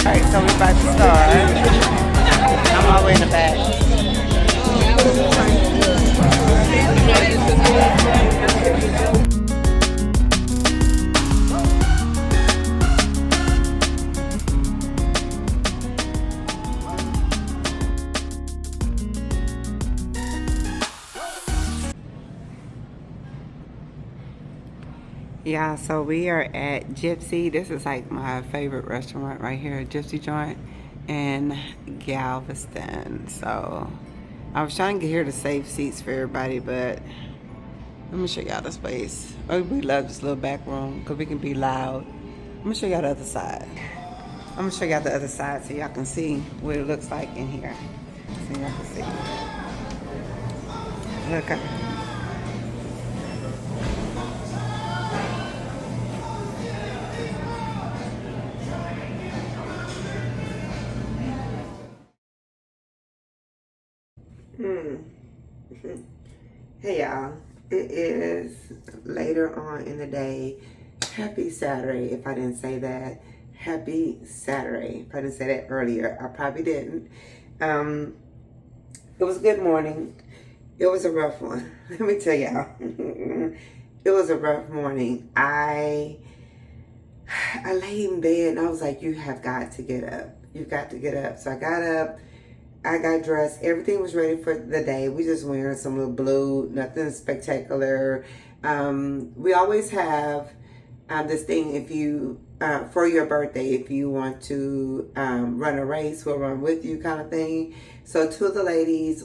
Alright, so we're about to start. I'm all the way in the back. Yeah, so we are at Gypsy. This is like my favorite restaurant right here, Gypsy joint in Galveston. So I was trying to get here to save seats for everybody, but let me show y'all the space. Oh, we love this little back room because we can be loud. Let me show y'all the other side. I'm gonna show y'all the other side so y'all can see what it looks like in here. So y'all can see. Look. Hey y'all, it is later on in the day. Happy Saturday, if I didn't say that. Happy Saturday. If I didn't say that earlier, I probably didn't. It was a good morning. It was a rough one. Let me tell y'all. It was a rough morning. I lay in bed and I was like, you have got to get up. You've got to get up. So I got up. I got dressed. Everything was ready for the day. We just wearing some little blue, nothing spectacular. We always have this thing if you, for your birthday, if you want to run a race, we'll run with you kind of thing. So two of the ladies,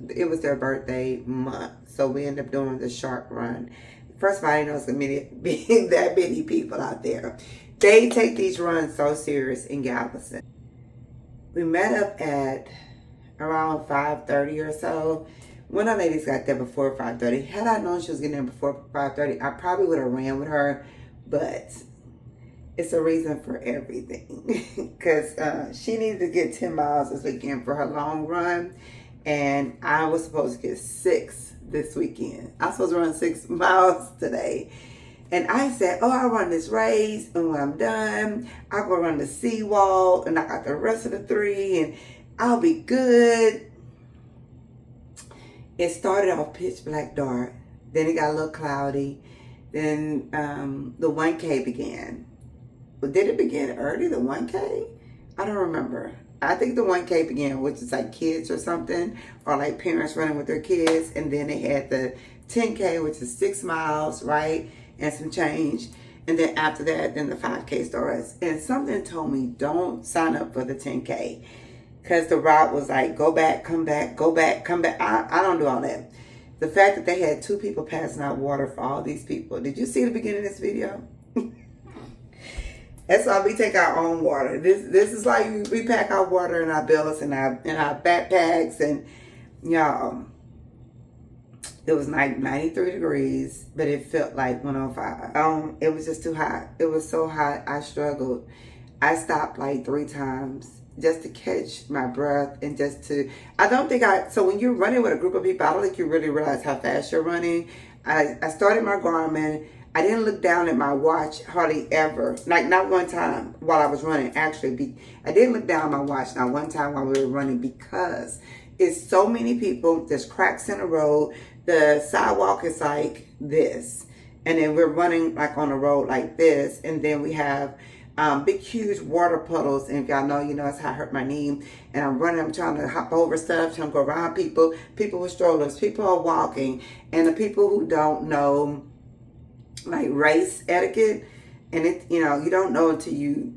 it was their birthday month. So we ended up doing the shark run. First of all, I didn't know it's going to be that many people out there. They take these runs so serious in Galveston. We met up at around 5:30 or so. One of the ladies got there before 5:30. Had I known she was getting there before 5:30, I probably would have ran with her. But it's a reason for everything. Because she needed to get 10 miles this weekend for her long run. And I was supposed to get 6 this weekend. I was supposed to run 6 miles today. And I said, oh, I'll run this race, and when I'm done, I'll go run the seawall, and I got the rest of the 3, and I'll be good. It started off pitch black dark. Then it got a little cloudy. Then the 1K began. But did it begin early, the 1K? I don't remember. I think the 1K began, which is like kids or something, or like parents running with their kids. And then they had the 10K, which is 6 miles, right? And some change. And then after that, then the 5K starts. And something told me, don't sign up for the 10K. Because the route was like, go back, come back, go back, come back. I don't do all that. The fact that they had 2 people passing out water for all these people. Did you see the beginning of this video? That's why we take our own water. This is like we pack our water in our belts and our backpacks. And y'all, it was like 93 degrees, but it felt like 105. It was just too hot. It was so hot, I struggled. I stopped like 3 times just to catch my breath and just to, so when you're running with a group of people, I don't think you really realize how fast you're running. I started my Garmin. I didn't look down at my watch hardly ever. Like not one time while I was running, actually. I didn't look down at my watch not one time while we were running because it's so many people. There's cracks in the road. The sidewalk is like this. And then we're running like on a road like this. And then we have big, huge water puddles. And if y'all know, you know, that's how I hurt my knee. And I'm running, I'm trying to hop over stuff, trying to go around people with strollers. People are walking. And the people who don't know, like race etiquette, and it, you know, you don't know until you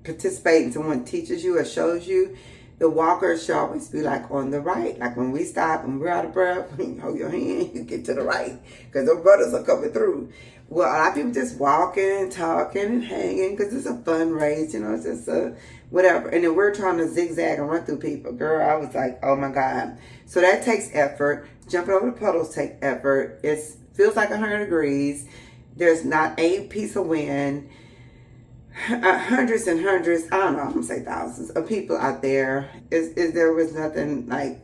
participate and someone teaches you or shows you. The walkers should always be like on the right. Like when we stop and we're out of breath, you hold your hand, you get to the right because the brothers are coming through. Well, a lot of people just walking, talking, and hanging because it's a fun race, you know, it's just a whatever. And then we're trying to zigzag and run through people. Girl, I was like, oh my God. So that takes effort. Jumping over the puddles takes effort. It feels like 100 degrees. There's not a piece of wind. Hundreds and hundreds, I don't know, I'm gonna say thousands of people out there. There was nothing like,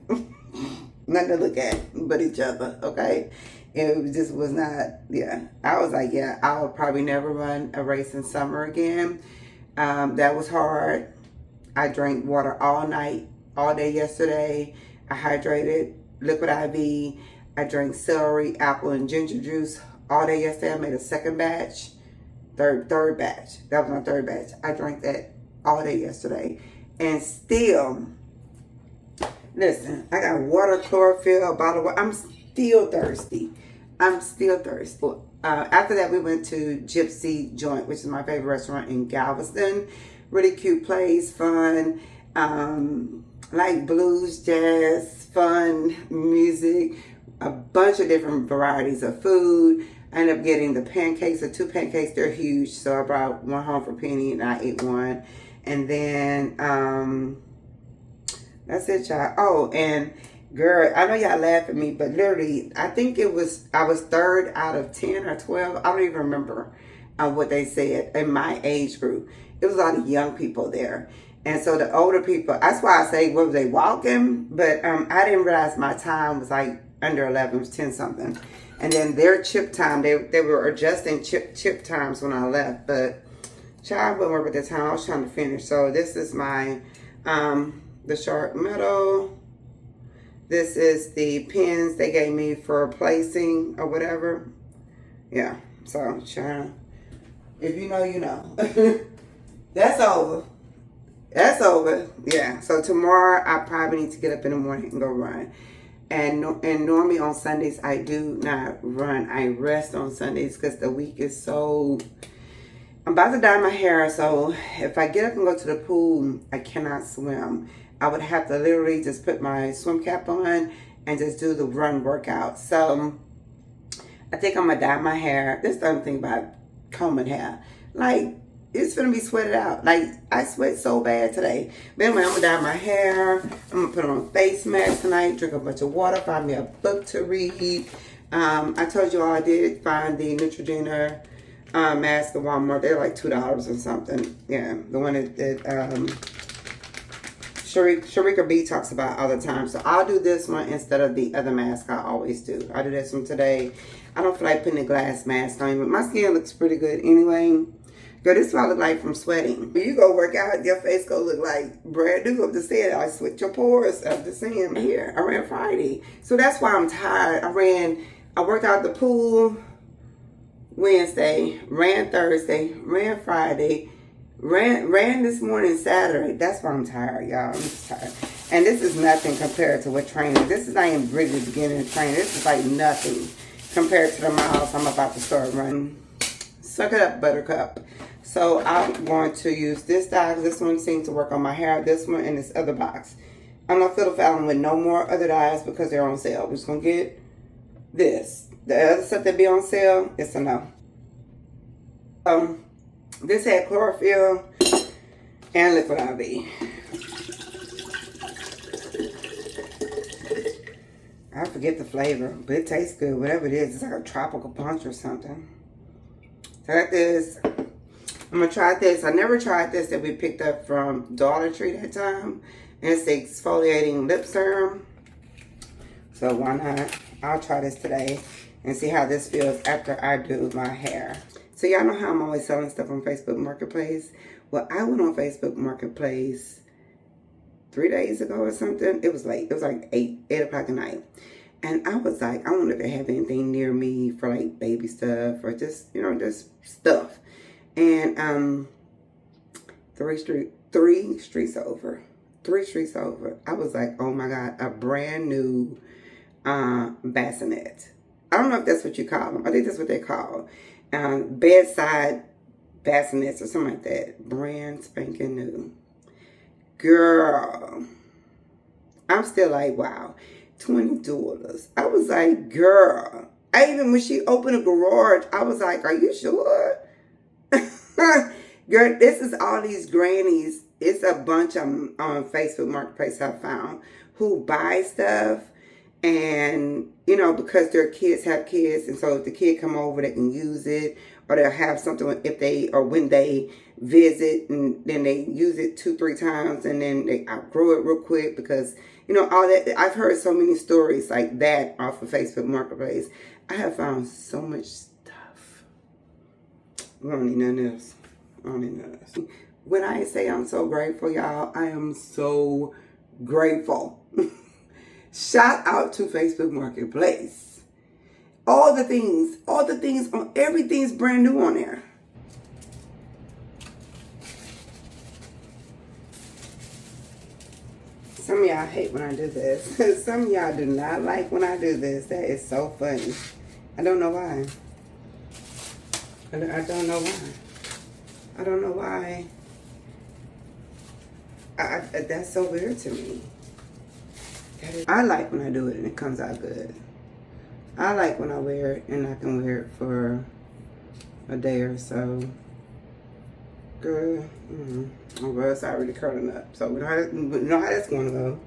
nothing to look at but each other, okay? It just was not, yeah. I was like, yeah, I would probably never run a race in summer again. That was hard. I drank water all night, all day yesterday. I hydrated, liquid IV. I drank celery, apple, and ginger juice all day yesterday. I made a second batch, third batch. That was my third batch. I drank that all day yesterday. And still, listen, I got water, chlorophyll, a bottle of water. I'm still thirsty. After that, we went to Gypsy Joint, which is my favorite restaurant in Galveston. Really cute place, fun, like blues, jazz, fun music, a bunch of different varieties of food. I ended up getting the pancakes, the 2 pancakes. They're huge, so I brought one home for Penny, and I ate one. And then that's it, y'all. Oh, and girl, I know y'all laugh at me, but literally, I think I was 3rd out of 10 or 12. I don't even remember what they said in my age group. It was a lot of young people there. And so the older people, that's why I say, what were they walking? But I didn't realize my time was like under 11, it was 10 something. And then their chip time, they were adjusting chip times when I left. But child, I wasn't worried about the time. I was trying to finish. So this is my, the sharp metal. This is the pins they gave me for placing or whatever. Yeah, so child, if you know, you know. That's over. That's over. Yeah. So tomorrow I probably need to get up in the morning and go run. And normally on Sundays I do not run. I rest on Sundays because the week is so. I'm about to dye my hair, so if I get up and go to the pool, I cannot swim. I would have to literally just put my swim cap on and just do the run workout. So I think I'm gonna dye my hair. This is the other thing about combing hair. Like, it's gonna be sweated out. Like, I sweat so bad today. But anyway, I'm gonna dye my hair. I'm gonna put on a face mask tonight, drink a bunch of water, find me a book to read. I told you all I did find the Neutrogena mask at Walmart. They're like $2 or something. Yeah, the one that Sharika B talks about all the time. So I'll do this one instead of the other mask I always do. I do this one today. I don't feel like putting a glass mask on, but my skin looks pretty good anyway. Girl, this is what I look like from sweating. When you go work out, your face go look like brand new. I'm just saying, I sweat your pores. I'm just saying here. I ran Friday. So that's why I'm tired. I worked out at the pool Wednesday, ran Thursday, ran Friday, ran this morning Saturday. That's why I'm tired, y'all. I'm just tired. And this is nothing compared to what training. This is not even really the beginning of training. This is like nothing compared to the miles I'm about to start running. Suck it up, buttercup. So I'm going to use this dye. This one seems to work on my hair. This one and this other box. I'm not fiddle-faddling with no more other dyes because they're on sale. We're just going to get this. The other stuff that be on sale, it's a no. This had chlorophyll and liquid IV. I forget the flavor, but it tastes good. Whatever it is, it's like a tropical punch or something. So I got this. I'm going to try this. I never tried this that we picked up from Dollar Tree that time. And it's the exfoliating lip serum. So why not? I'll try this today and see how this feels after I do my hair. So y'all know how I'm always selling stuff on Facebook Marketplace? Well, I went on Facebook Marketplace 3 days ago or something. It was late. It was like 8 o'clock at night. And I was like, I wonder if they have anything near me for like baby stuff or just, you know, just stuff. And 3 streets over, I was like, oh my God, a brand new bassinet. I don't know if that's what you call them. I think that's what they call bedside bassinets or something like that. Brand spanking new. Girl, I'm still like, wow, $20. I was like, girl. When she opened a garage, I was like, are you sure? Girl, this is all these grannies. It's a bunch of them on Facebook Marketplace I found who buy stuff. And, you know, because their kids have kids. And so if the kid come over, they can use it. Or they'll have something when they visit. And then they use it 2-3 times. And then they outgrow it real quick. Because, you know, all that. I've heard so many stories like that off of Facebook Marketplace. I have found so much stuff. I don't need none of this. When I say I'm so grateful, y'all, I am so grateful. Shout out to Facebook Marketplace. All the things on everything's brand new on there. Some of y'all hate when I do this. Some of y'all do not like when I do this. That is so funny. I don't know why. I don't know why. I don't know why. That's so weird to me. I like when I do it and it comes out good. I like when I wear it and I can wear it for a day or so. Good. Well, it's already curling up. So we know how that's going to go.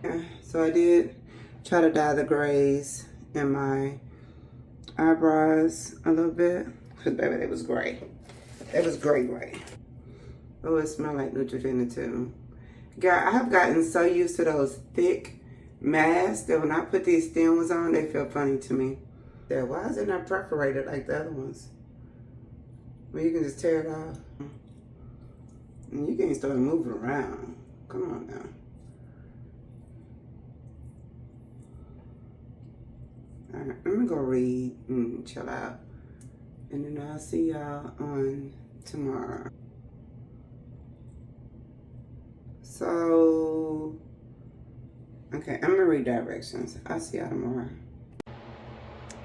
Yeah, so I did try to dye the grays in my eyebrows a little bit. Because, baby, it was gray. It was gray. Oh, it smelled like Neutrogena, too. Girl, I have gotten so used to those thick masks that when I put these thin ones on, they feel funny to me. Yeah, why is it not perforated like the other ones? Well, you can just tear it off. And you can't start moving around. Come on now. Alright, let me go read and chill out. And then I'll see y'all on tomorrow. So, okay, I'm gonna read directions. I'll see y'all tomorrow.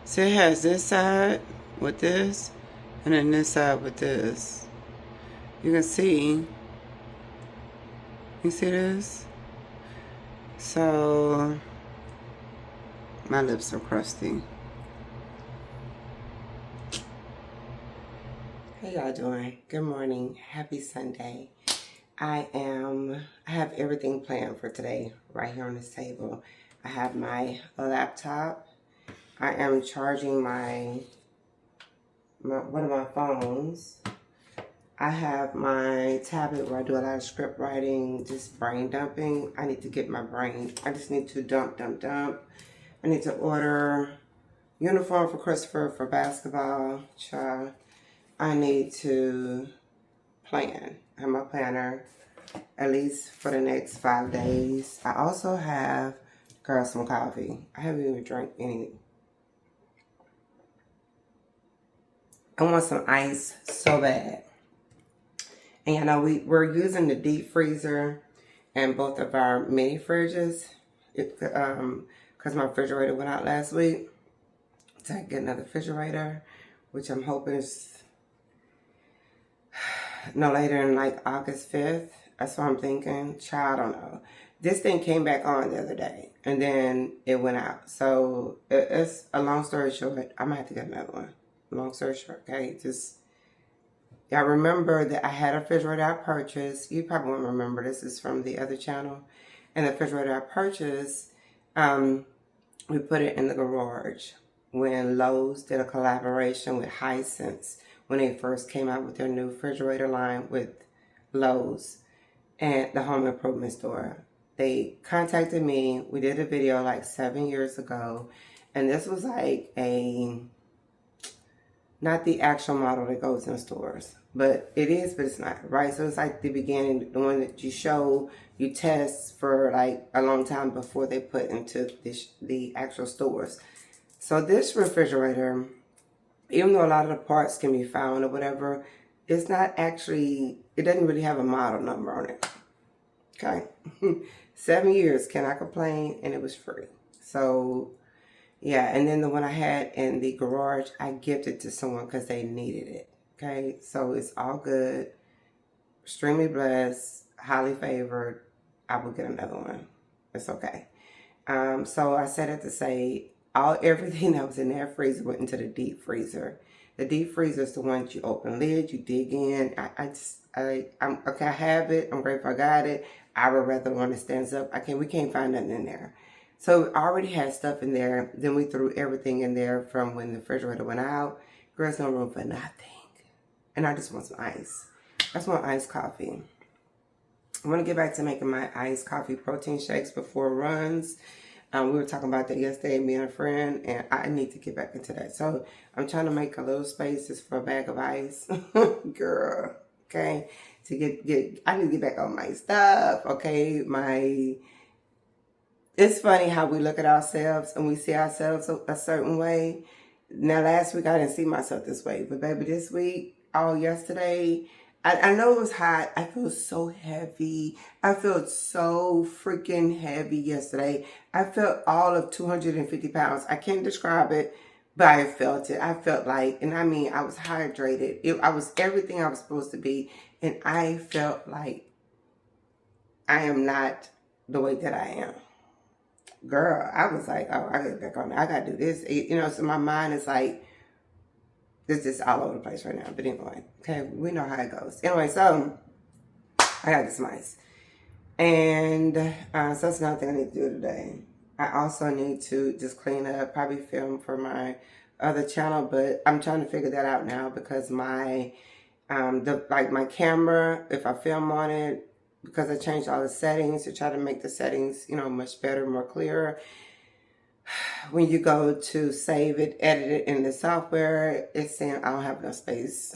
So it has this side with this, and then this side with this. You can see, you see this? So, my lips are crusty. How y'all doing? Good morning. Happy Sunday. I have everything planned for today right here on this table. I have my laptop. I am charging one of my phones. I have my tablet where I do a lot of script writing, just brain dumping. I need to get my brain. I just need to dump. I need to order uniform for Christopher for basketball. Child. I need to plan. I have my planner at least for the next 5 days. I also have, girl, some coffee. I haven't even drank any. I want some ice so bad. And you know, we're using the deep freezer and both of our mini fridges. Because my refrigerator went out last week. So I get another refrigerator, which I'm hoping is no later than like August 5th. That's what I'm thinking. Child, I don't know. This thing came back on the other day and then it went out. So it's a long story short. I might have to get another one. Long story short, okay? I remember that I had a refrigerator I purchased. You probably won't remember. This is from the other channel. And the refrigerator I purchased, we put it in the garage when Lowe's did a collaboration with Hisense when they first came out with their new refrigerator line with Lowe's and the home improvement store. They contacted me. We did a video like 7 years ago. And this was like not the actual model that goes in stores. But it is, but it's not, right? So it's like the beginning, the one that you test for like a long time before they put into the actual stores. So this refrigerator, even though a lot of the parts can be found or whatever, it's not actually, it doesn't really have a model number on it. Okay. 7 years, cannot complain, and it was free. So, yeah, and then the one I had in the garage, I gifted to someone because they needed it. Okay, so it's all good. Extremely blessed, highly favored. I will get another one. It's okay. So I said it to say, everything that was in that freezer went into the deep freezer. The deep freezer is the one that you open lid, you dig in. I'm okay. I have it. I'm grateful I got it. I would rather one that stands up. We can't find nothing in there. So I already had stuff in there. Then we threw everything in there from when the refrigerator went out. There's no room for nothing. And I just want some ice. I just want iced coffee. I want to get back to making my iced coffee protein shakes before runs. We were talking about that yesterday, me and a friend, and I need to get back into that. So I'm trying to make a little space just for a bag of ice. Girl. okay? To get I need to get back on my stuff, okay? It's funny how we look at ourselves and we see ourselves a certain way. Now, last week I didn't see myself this way, but baby, this week, yesterday, I know it was hot. I feel so heavy. I felt so freaking heavy yesterday. I felt all of 250 pounds. I can't describe it, but I felt it. I felt like, and I mean, I was hydrated. I was everything I was supposed to be, and I felt like I am not the way that I am. Girl, I was like, oh, I gotta get back on it. I gotta do this. So my mind is like, it's just all over the place right now. But anyway, okay, we know how it goes. Anyway, so I got this mice. And so that's another thing I need to do today. I also need to just clean up, probably film for my other channel, but I'm trying to figure that out now because my my camera, if I film on it, because I changed all the settings to try to make the settings, much better, more clearer. When you go to save it, edit it in the software, it's saying I don't have enough space.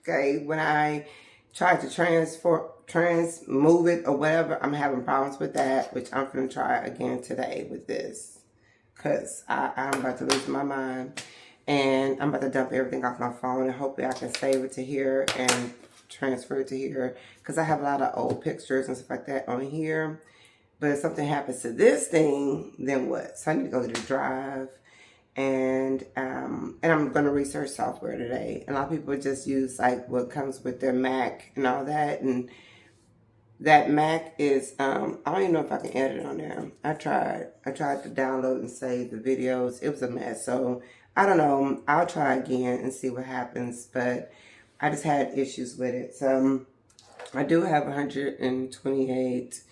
Okay, when I try to move it or whatever, I'm having problems with that, which I'm going to try again today with this. Because I'm about to lose my mind. And I'm about to dump everything off my phone, and hopefully I can save it to here and transfer it to here, because I have a lot of old pictures and stuff like that on here. But if something happens to this thing, then what? So I need to go to the drive, and I'm going to research software today. And a lot of people just use like what comes with their Mac and all that, and that Mac is I don't even know if I can edit it on there. I tried to download and save the videos. It was a mess. So I don't know. I'll try again and see what happens, but I just had issues with it. So I do have 128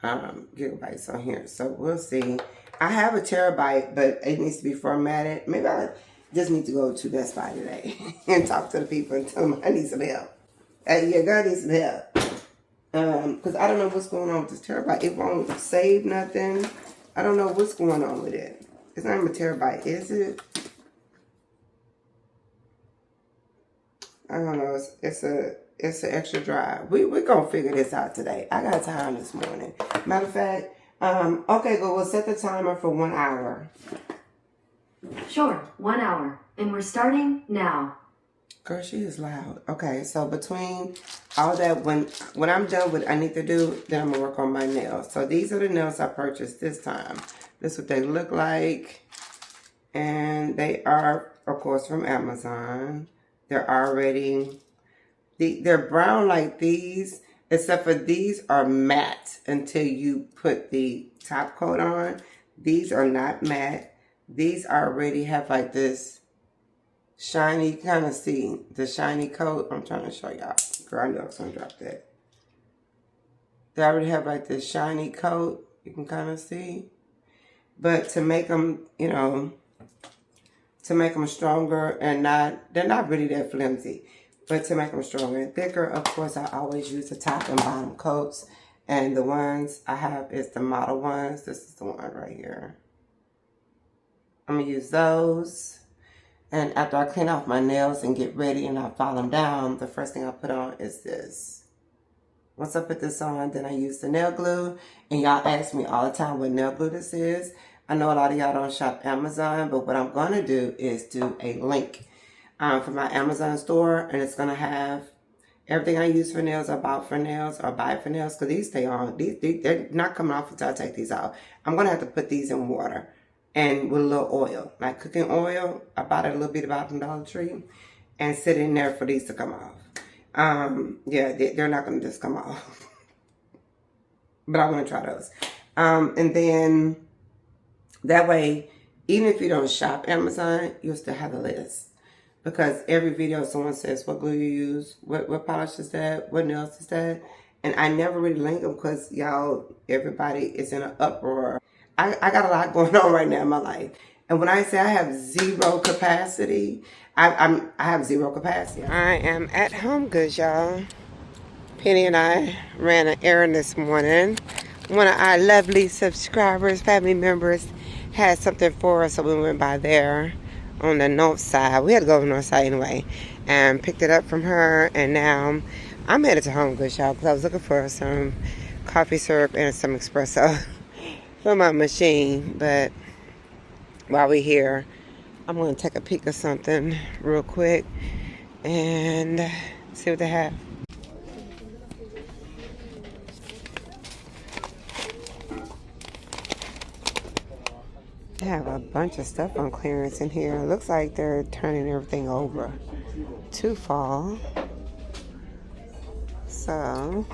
gigabytes on here. So we'll see. I have a terabyte, but it needs to be formatted. Maybe I just need to go to Best Buy today and talk to the people and tell them I need some help. Yeah, God needs some help. Because I don't know what's going on with this terabyte. It won't save nothing. I don't know what's going on with it. It's not even a terabyte, is it? I don't know. It's an extra drive. We're going to figure this out today. I got time this morning. Matter of fact, okay, go. We'll set the timer for 1 hour. Sure, 1 hour. And we're starting now. Girl, she is loud. Okay, so between all that, when I'm done with what I need to do, then I'm going to work on my nails. So these are the nails I purchased this time. This is what they look like. And they are, of course, from Amazon. They're brown like these, except for these are matte until you put the top coat on. These are not matte. These already have like this shiny, kind of see the shiny coat. I'm trying to show y'all. Girl, I know I was going to drop that. They already have like this shiny coat. You can kind of see. But to make them, to make them stronger and they're not really that flimsy, but to make them stronger and thicker, of course, I always use the top and bottom coats. And the ones I have is the model ones. This is the one right here. I'm going to use those. And after I clean off my nails and get ready and I file them down, the first thing I put on is this. Once I put this on, then I use the nail glue. And y'all ask me all the time what nail glue this is. I know a lot of y'all don't shop Amazon, but what I'm going to do is do a link for my Amazon store. And it's going to have everything I use for nails, I bought for nails, or buy for nails. Because these stay on. They're not coming off until I take these out. I'm going to have to put these in water. And with a little oil, like cooking oil. I bought it a little bit about from Dollar Tree. And sit in there for these to come off. Yeah, they're not going to just come off. But I want to try those. And then that way, even if you don't shop Amazon, you'll still have the list. Because every video someone says, what glue you use, what polish is that, what nails is that. And I never really link them because y'all, everybody is in an uproar. I got a lot going on right now in my life. And when I say I have zero capacity, I have zero capacity. I am at HomeGoods, y'all. Penny and I ran an errand this morning. One of our lovely subscribers, family members, had something for us, so we went by there on the north side. We had to go on the north side anyway, and picked it up from her. And now I'm headed to HomeGoods, y'all, because I was looking for some coffee syrup and some espresso for my machine. But while we're here, I'm going to take a peek of something real quick and see what they have. They have a bunch of stuff on clearance in here. It looks like they're turning everything over to fall. So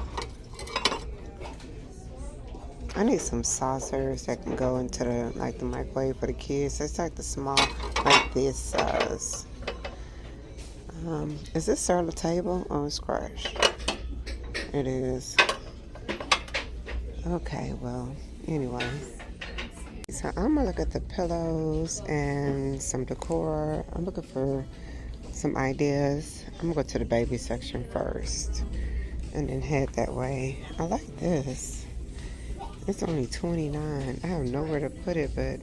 I need some saucers that can go into the the microwave for the kids. It's like the small, like this size. Is this serve table or scratch? It is. Okay, well, anyway. So I'm gonna look at the pillows and some decor. I'm looking for some ideas. I'm gonna go to the baby section first and then head that way. I like this. It's only $29. I have nowhere to put it, but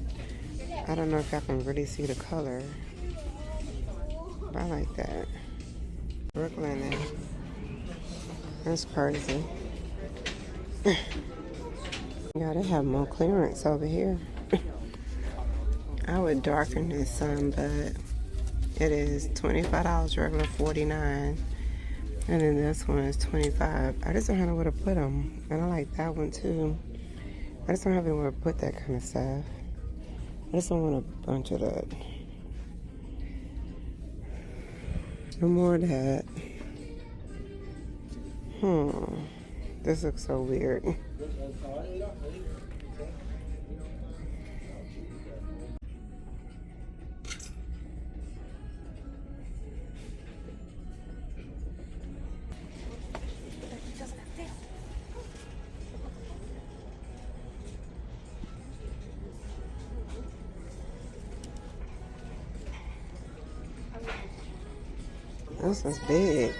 I don't know if I can really see the color. But I like that. Brooklyn. That's crazy. Yeah, they have more clearance over here. I would darken this some, but it is $25 regular, $49. And then this one is $25. I just don't know where to put them. And I like that one too. I just don't have anywhere to put that kind of stuff. I just don't want a bunch of that. No more of that. This looks so weird. This is big.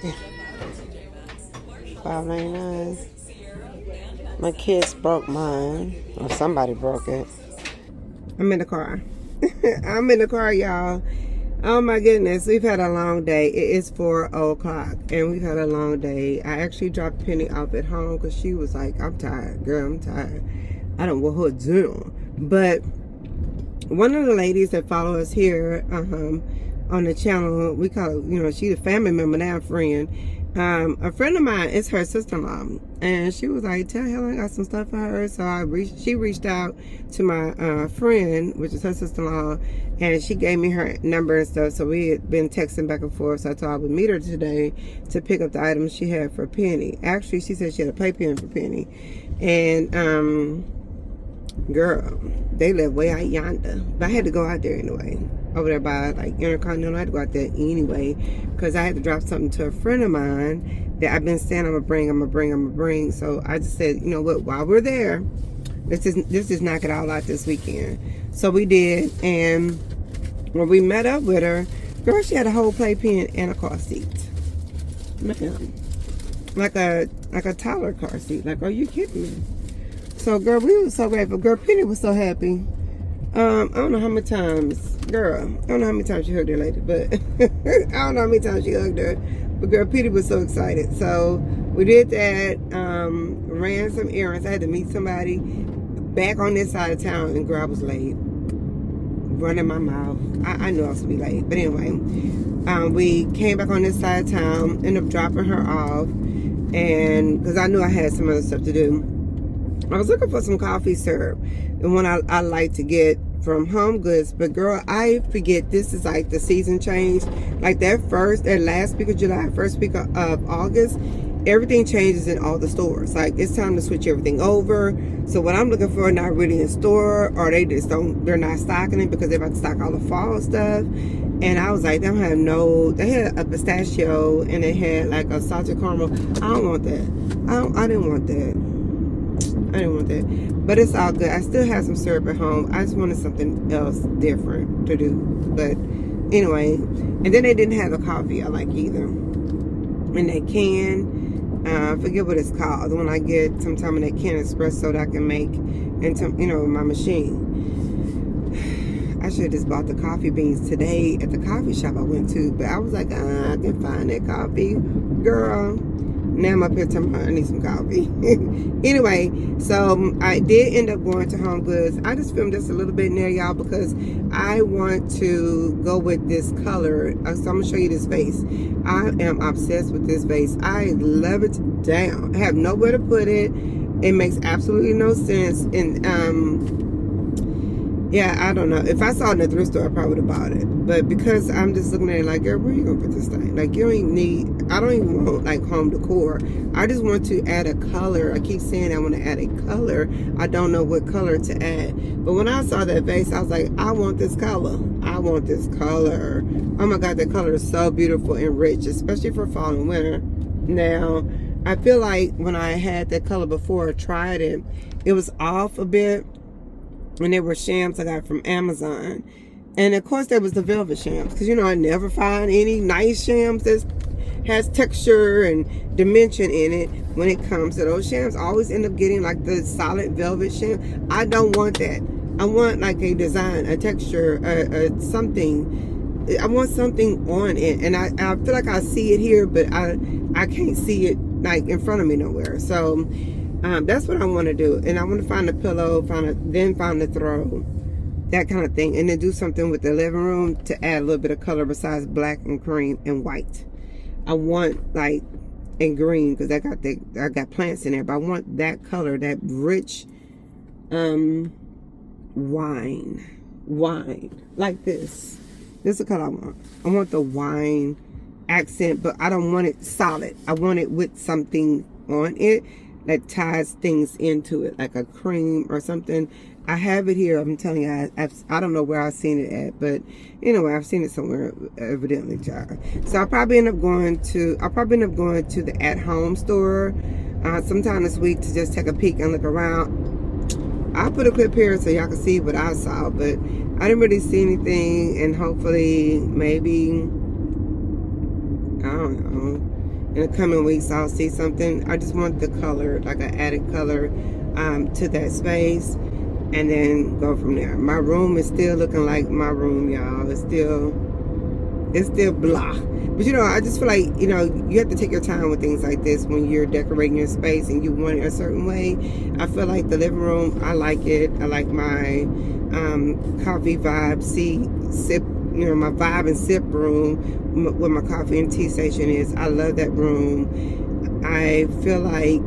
$5.99. My kids broke mine. Or somebody broke it. I'm in the car. I'm in the car, y'all. Oh my goodness. We've had a long day. It is 4:00 and we've had a long day. I actually dropped Penny off at home because she was like, I'm tired, girl, I'm tired. I don't want her down. But one of the ladies that follow us here, on the channel, we call her, she's a family member now, friend. A friend of mine, it's her sister-in-law, and she was like, tell Helen I got some stuff for her. So she reached out to my friend, which is her sister-in-law, and she gave me her number and stuff. So we had been texting back and forth. So I thought I would meet her today to pick up the items she had for Penny. Actually, she said she had a playpen for Penny, and girl, they live way out yonder, but I had to go out there anyway. Over there by Intercontinental. I had to go out there anyway because I had to drop something to a friend of mine that I've been saying I'm gonna bring. So I just said, you know what, while we're there, let's just knock it all out this weekend. So we did, and when we met up with her, girl, she had a whole playpen and a car seat. Man, like a toddler car seat. Like, are you kidding me? So girl, we were so grateful. Girl, Penny was so happy. I don't know how many times, girl, I don't know how many times she hugged her lady, but I don't know how many times she hugged her. But girl, Petey was so excited. So we did that, ran some errands. I had to meet somebody back on this side of town, and girl, I was late. Running my mouth. I knew I was going to be late. But anyway, we came back on this side of town, ended up dropping her off, and because I knew I had some other stuff to do. I was looking for some coffee syrup, and one I like to get from HomeGoods, but girl, I forget this is like the season change. Like that last week of July, first week of August, everything changes in all the stores. Like it's time to switch everything over. So what I'm looking for, not really in store, or they're not stocking it because they're about to stock all the fall stuff. And I was like, they had a pistachio and they had like a salted caramel. I don't want that. I didn't want that. I didn't want that, but it's all good. I still have some syrup at home. I just wanted something else different to do. But anyway, and then they didn't have the coffee I like either. And that can, I forget what it's called. The one I get sometime in that can espresso that I can make into, my machine. I should have just bought the coffee beans today at the coffee shop I went to, but I was like, I can find that coffee, girl. Now I'm up here telling me I need some coffee. Anyway, so I did end up going to HomeGoods. I just filmed this a little bit near y'all because I want to go with this color. So I'm going to show you this vase. I am obsessed with this vase. I love it down. I have nowhere to put it. It makes absolutely no sense. And yeah, I don't know. If I saw it in the thrift store, I probably would have bought it. But because I'm just looking at it like, girl, where are you going to put this thing? Like, you don't even need, I don't even want, like, home decor. I just want to add a color. I keep saying I want to add a color. I don't know what color to add. But when I saw that vase, I was like, I want this color. I want this color. Oh, my God, that color is so beautiful and rich, especially for fall and winter. Now, I feel like when I had that color before I tried it, it was off a bit. And there were shams I got from Amazon. And of course there was the velvet shams. Because you know I never find any nice shams that has texture and dimension in it when it comes to those shams. I always end up getting like the solid velvet sham. I don't want that. I want like a design, a texture, something. I want something on it. And I feel like I see it here, but I can't see it like in front of me nowhere. So that's what I want to do. And I want to find a pillow, then find a throw, that kind of thing. And then do something with the living room to add a little bit of color besides black and cream and white. I want like, and green, because I got plants in there, but I want that color, that rich wine, like this. This is the color I want. I want the wine accent, but I don't want it solid. I want it with something on it that ties things into it, like a cream or something. I have it here. I'm telling you, I don't know where I've seen it at, but anyway, I've seen it somewhere, evidently, child. So I'll probably end up going to the at-home store sometime this week to just take a peek and look around. I'll put a clip here so y'all can see what I saw, but I didn't really see anything, and hopefully, maybe, I don't know, in the coming weeks I'll see something. I just want the color, like an added color to that space, and then go from there. My room is still looking like my room, y'all. It's still blah. But you know, I just feel like, you know, you have to take your time with things like this when you're decorating your space and you want it a certain way. I feel like the living room, I like it. I like my coffee vibe, sip, you know, my vibe and sip room where my coffee and tea station is. I love that room. I feel like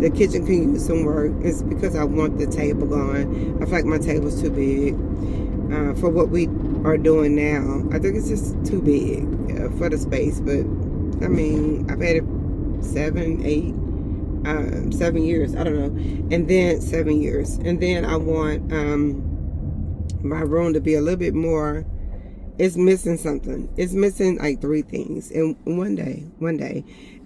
the kitchen can use some work. It's because I want the table going. I feel like my table's too big for what we are doing now. I think it's just too big for the space. But I mean, I've had it 7 years. I don't know. And then 7 years. And then I want my room to be a little bit more. It's missing something. It's missing like 3 things in one day.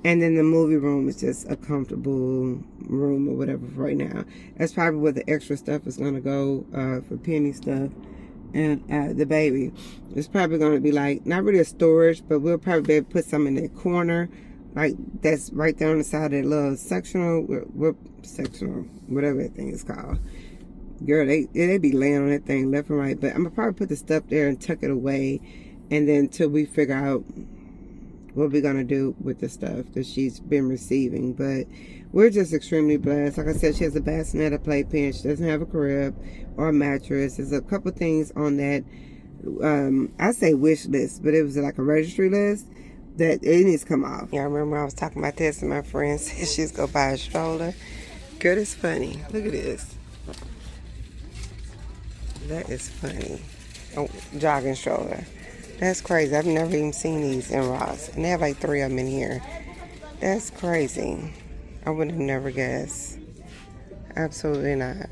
And then the movie room is just a comfortable room or whatever for right now. That's probably where the extra stuff is going to go for Penny stuff and the baby. It's probably going to be like, not really a storage, but we'll probably be able to put some in that corner. Like, that's right there on the side of that little sectional, whatever that thing is called. Girl, they be laying on that thing left and right. But I'm going to probably put the stuff there and tuck it away. And then till we figure out what we're going to do with the stuff that she's been receiving. But we're just extremely blessed. Like I said, she has a bassinet, a playpen. She doesn't have a crib or a mattress. There's a couple things on that, I say wish list, but it was like a registry list that it needs to come off. Y'all remember I was talking about this and my friend said she's going to buy a stroller? Girl, that's funny. Look at this. That is funny. Oh, jogging stroller. That's crazy. I've never even seen these in Ross. And they have like 3 of them in here. That's crazy. I would have never guessed. Absolutely not.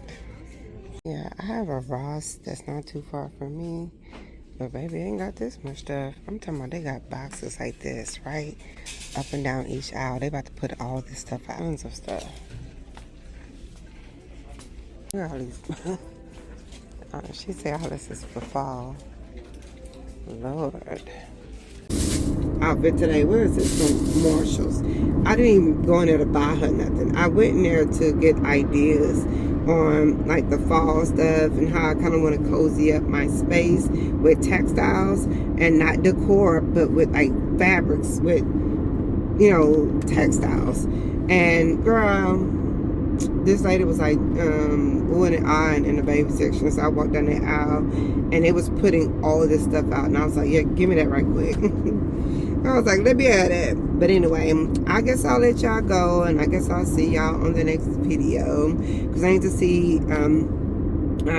Yeah, I have a Ross that's not too far from me. But baby, ain't got this much stuff. I'm talking about they got boxes like this, right? Up and down each aisle. They about to put all this stuff, islands of stuff. Look at all these. She said all this is for fall. Lord. Outfit today. Where is this from? Marshall's. I didn't even go in there to buy her nothing. I went in there to get ideas on like the fall stuff and how I kind of want to cozy up my space with textiles and not decor, but with like fabrics, with textiles. And girl, this lady was like oohing and eyeing in the baby section. So I walked down the aisle and it was putting all of this stuff out, and I was like, yeah, give me that right quick. I was like, let me have that. But anyway, I guess I'll let y'all go, and I guess I'll see y'all on the next video, because I need to see, I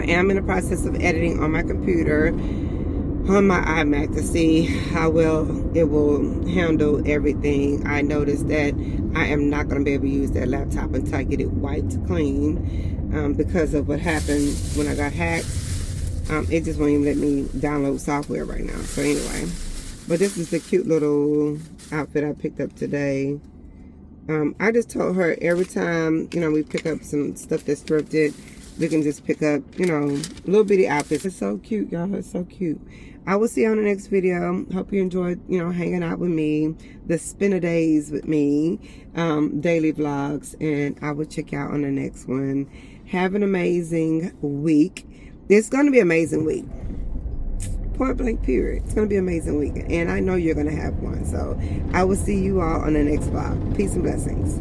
am in the process of editing on my computer, on my iMac, to see how well it will handle everything. I noticed that I am not going to be able to use that laptop until I get it wiped clean, because of what happened when I got hacked. It just won't even let me download software right now. So anyway, but this is the cute little outfit I picked up today. I just told her every time, we pick up some stuff that's thrifted, we can just pick up, little bitty outfits. It's so cute, y'all. It's so cute. I will see you on the next video. Hope you enjoyed, hanging out with me, the spinner days with me, daily vlogs, and I will check you out on the next one. Have an amazing week. It's going to be an amazing week. Point blank period. It's going to be an amazing week, and I know you're going to have one. So I will see you all on the next vlog. Peace and blessings.